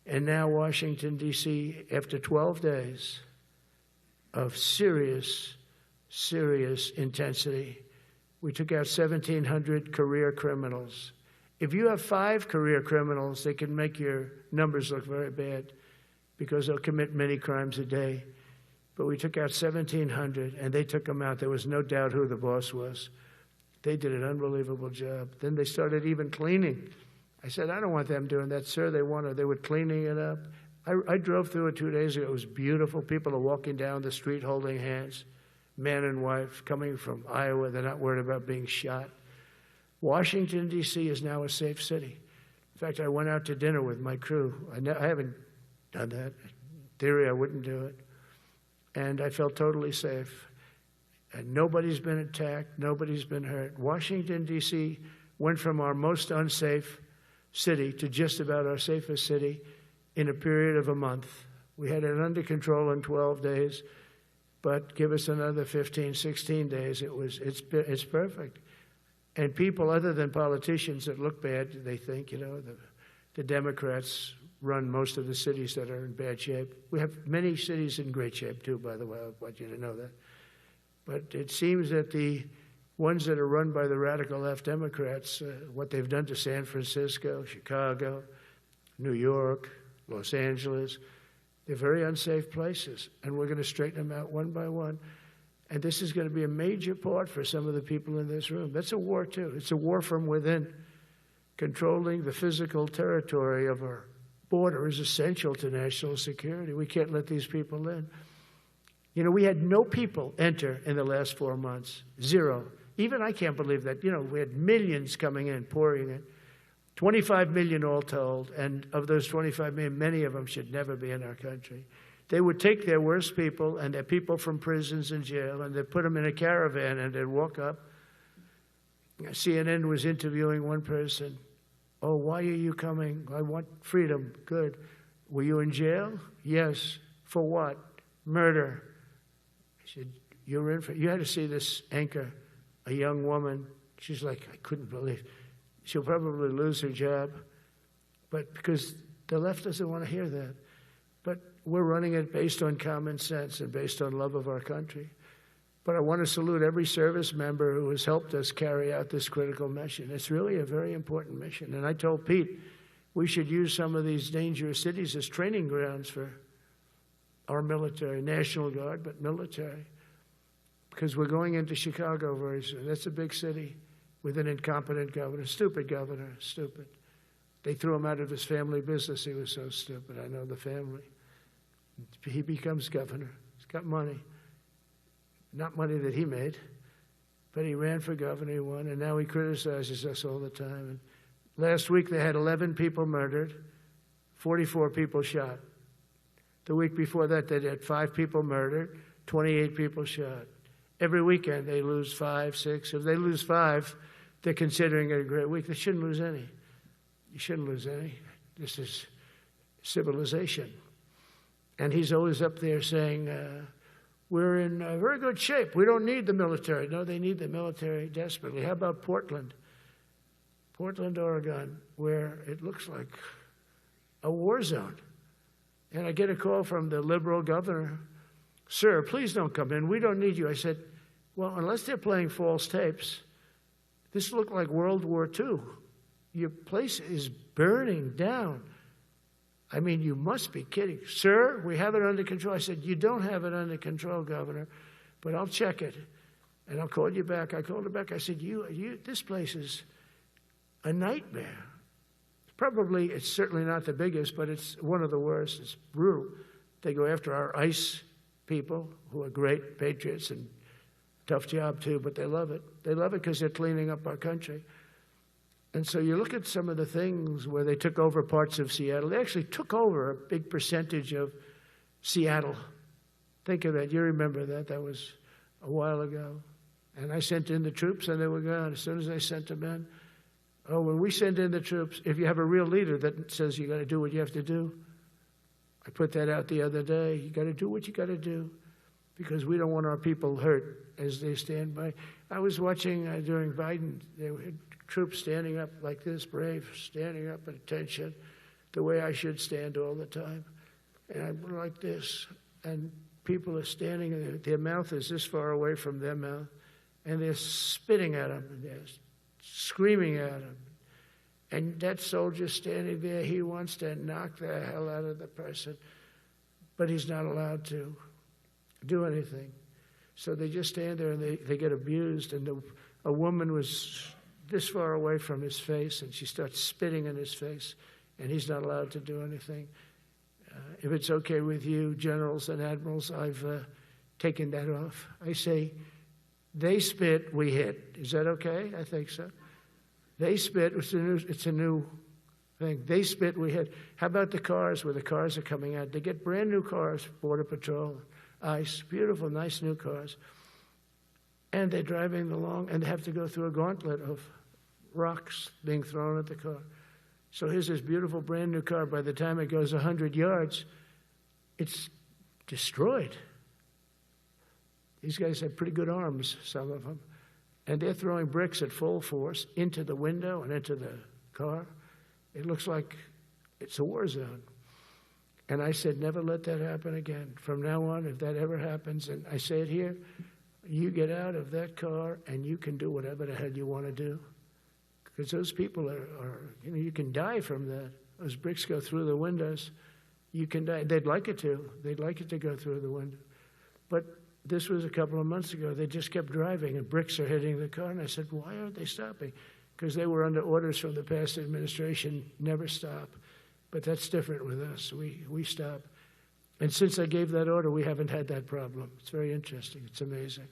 And now Washington, D.C., after 12 days of serious intensity, we took out 1,700 career criminals. If you have 5 career criminals, they can make your numbers look very bad because they'll commit many crimes a day. But we took out 1,700, and they took them out. There was no doubt who the boss was. They did an unbelievable job. Then they started even cleaning. I said, I don't want them doing that. Sir, they were cleaning it up. I drove through it 2 days ago. It was beautiful. People are walking down the street holding hands, man and wife, coming from Iowa. They're not worried about being shot. Washington, D.C. is now a safe city. In fact, I went out to dinner with my crew. I haven't done that. In theory, I wouldn't do it. And I felt totally safe. And nobody's been attacked. Nobody's been hurt. Washington, D.C. went from our most unsafe city to just about our safest city in a period of a month. We had it under control in 12 days, but give us another 15, 16 days. It's perfect. And people other than politicians that look bad, they think, the Democrats run most of the cities that are in bad shape. We have many cities in great shape too, by the way. I want you to know that. But it seems that the ones that are run by the radical left Democrats, what they've done to San Francisco, Chicago, New York, Los Angeles, they're very unsafe places. And we're going to straighten them out one by one. And this is going to be a major part for some of the people in this room. That's a war too. It's a war from within. Controlling the physical territory of our border is essential to national security. We can't let these people in. We had no people enter in the last 4 months. 0. Even I can't believe that. We had millions coming in, pouring in. 25 million all told. And of those 25 million, many of them should never be in our country. They would take their worst people and their people from prisons and jail, and they'd put them in a caravan and they'd walk up. CNN was interviewing one person. Oh, why are you coming? I want freedom. Good. Were you in jail? Yes. For what? Murder. I said, you're in for it. You had to see this anchor, a young woman. She's like, I couldn't believe. She'll probably lose her job. But because the left doesn't want to hear that. But we're running it based on common sense and based on love of our country. But I want to salute every service member who has helped us carry out this critical mission. It's really a very important mission. And I told Pete, we should use some of these dangerous cities as training grounds for our military, National Guard, but military. Because we're going into Chicago very soon. That's a big city with an incompetent governor, stupid governor, stupid. They threw him out of his family business. He was so stupid. I know the family. He becomes governor. He's got money. Not money that he made, but he ran for governor, he won, and now he criticizes us all the time. And last week they had 11 people murdered, 44 people shot. The week before that they had 5 people murdered, 28 people shot. Every weekend they lose 5, 6. If they lose 5, they're considering it a great week. They shouldn't lose any. You shouldn't lose any. This is civilization. And he's always up there saying, we're in very good shape. We don't need the military. No, they need the military desperately. How about Portland? Portland, Oregon, where it looks like a war zone. And I get a call from the liberal governor. Sir, please don't come in. We don't need you. I said, well, unless they're playing false tapes, this looked like World War II. Your place is burning down. I mean, you must be kidding. Sir, we have it under control. I said, you don't have it under control, Governor, but I'll check it, and I'll call you back. I called her back. I said, this place is a nightmare. It's certainly not the biggest, but it's one of the worst. It's brutal. They go after our ICE people, who are great patriots and tough job too, but they love it. They love it because they're cleaning up our country. And so you look at some of the things where they took over parts of Seattle. They actually took over a big percentage of Seattle. Think of that. You remember that. That was a while ago. And I sent in the troops, and they were gone. As soon as I sent them in, when we send in the troops, if you have a real leader that says you got to do what you have to do, I put that out the other day. You got to do what you got to do because we don't want our people hurt as they stand by. I was watching during Biden, they had troops standing up like this, brave, standing up at attention. the way I should stand all the time. And I'm like this, and people are standing, and their mouth is this far away from their mouth, and they're spitting at him, and they're screaming at him. And that soldier's standing there, he wants to knock the hell out of the person, but he's not allowed to do anything. So they just stand there, and they get abused, and a woman was this far away from his face, and she starts spitting in his face, and he's not allowed to do anything. If it's okay with you, generals and admirals, I've taken that off. I say, they spit, we hit. Is that okay? I think so. They spit, it's a new thing. They spit, we hit. How about the cars where the cars are coming out? They get brand new cars, Border Patrol, ICE, beautiful, nice new cars. And they're driving along, and they have to go through a gauntlet of rocks being thrown at the car. So here's this beautiful brand new car. By the time it goes 100 yards, it's destroyed. These guys have pretty good arms, some of them. And they're throwing bricks at full force into the window and into the car. It looks like it's a war zone. And I said, never let that happen again. From now on, if that ever happens, and I say it here, you get out of that car and you can do whatever the hell you want to do. Because those people are you can die from that. Those bricks go through the windows. You can die. They'd like it to. They'd like it to go through the window. But this was a couple of months ago. They just kept driving, and bricks are hitting the car. And I said, why aren't they stopping? Because they were under orders from the past administration, never stop. But that's different with us. We stop. And since I gave that order, we haven't had that problem. It's very interesting. It's amazing.